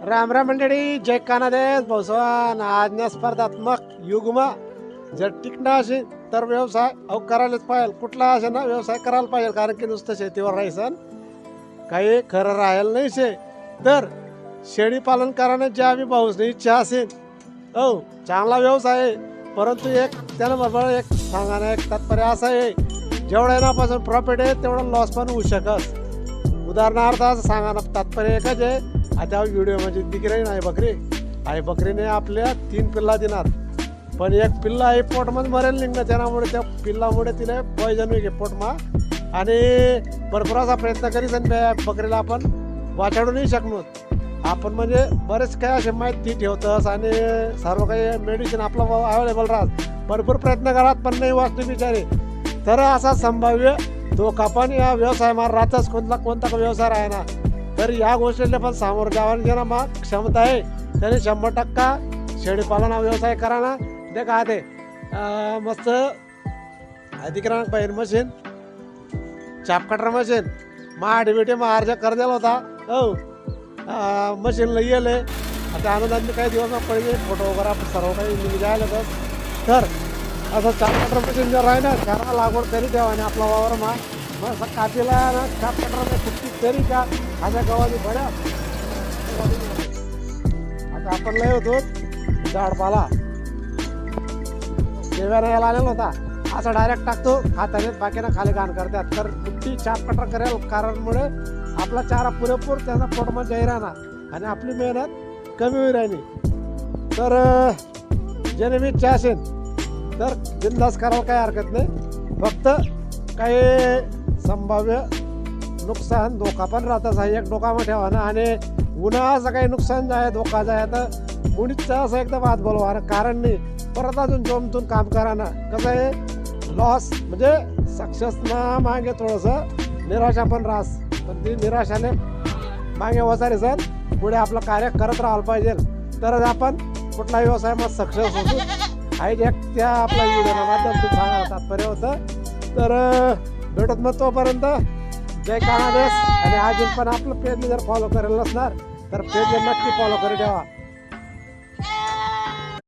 राम राम मंडळी, जय कानादेश भवसवान. आज्ञा स्पर्धात्मक युगमा जर टिकणं असेल तर व्यवसाय करायलाच पाहिजे. कुठला असेल ना व्यवसाय करायला पाहिजे, कारण की नुसतं शेतीवर राहायचं काही खरं राहायला नाही शे. तर शेळी पालन करायला ज्या आम्ही भाऊसने इच्छा असेल चांगला व्यवसाय आहे. परंतु एक त्यानं बरोबर एक सांगायला एक तात्पर्य असं आहे, जेवढं येण्यापासून प्रॉफिट आहे तेवढं लॉस पण होऊ शकत. उदाहरणार्थ असं सांगायला तात्पर्य एकच आहे. आता व्हिडिओ म्हणजे दिकरी नाही बकरी आहे, बकरीने आपल्या 3 पिल्ला देणार, पण एक पिल्ला आहे पोटमध्ये मरेल निघणं. त्यामुळे त्या पिल्लामुळे तिला पॉयझन होईल पोटमा आणि भरपूर असा प्रयत्न करीत आणि बकरीला आपण वाचाडू नाही शकलो आपण. म्हणजे बरेच काही असे माहिती ठेवतस आणि सर्व काही मेडिसिन आपलं अवेलेबल राहत, भरपूर प्रयत्न करत पण नाही वाचते बिचारे. तर असा संभाव्य धोका पण या व्यवसायामध्ये राहतच, कोणता व्यवसाय आहे ना. तर या गोष्टीला पण सामोरं जावं ज्यांना मग क्षमता आहे त्याने 100% शेळीपालन हा व्यवसाय करा ना. ते काय ते मस्त अधिकरण बाहेर मशीन चाप कटर मशीन डिबिटी अर्ज कर दिला होता मशीनला येले. आता आनंदाने काही दिवस पहिले फोटो वगैरे आपण सर्व काही जायला तर असं चाप कटर मशीन जर आहे ना घरा लागवड करी ठेवा आणि आपला वावर मग असं कापीला ना चाप कटरने कुठली तरी का माझ्या गावाची बड्या. आता आपण लय होतो झाडपाला देव्याने यायला आलेला होता, असं डायरेक्ट टाकतो हाताने बाकीना खाली घाण करतात. तर कुठली चाप कटर करेल कारणमुळे आपला चारा पुरेपूर त्याचा पोटमध्ये जाई राहणार आणि आपली मेहनत कमी होई राहिली. तर ज्याने मी इच्छा असेल तर बिंदास करायला काही हरकत नाही. फक्त काही संभाव्य नुकसान धोका पण राहतच आहे, एक डोकामध्ये ठेवा ना. आणि उन्हाळ्याचं काही नुकसान जाय धोका जाय तर मुळीच असं एकदम हात बोलवा ना, कारण नाही परत अजून जमतून काम करा ना. कसं आहे लॉस म्हणजे सक्सेस ना मागे थोडंसं निराशा पण राहस, पण ती निराशाने मागे वसारे सर पुढे आपलं कार्य करत राहायला पाहिजे, तरच आपण कुठला व्यवसायामध्ये सक्सेस होतो. आहे जे त्या आपल्या व्हिडिओ माध्यमातून सांगायला तात्पर्य होतं. तर भेटत मग तोपर्यंत जय कानादेश. आणि अजून पण आपलं पेजने जर फॉलो करेल नसणार तर पेजला नक्की फॉलो करून ठेवा.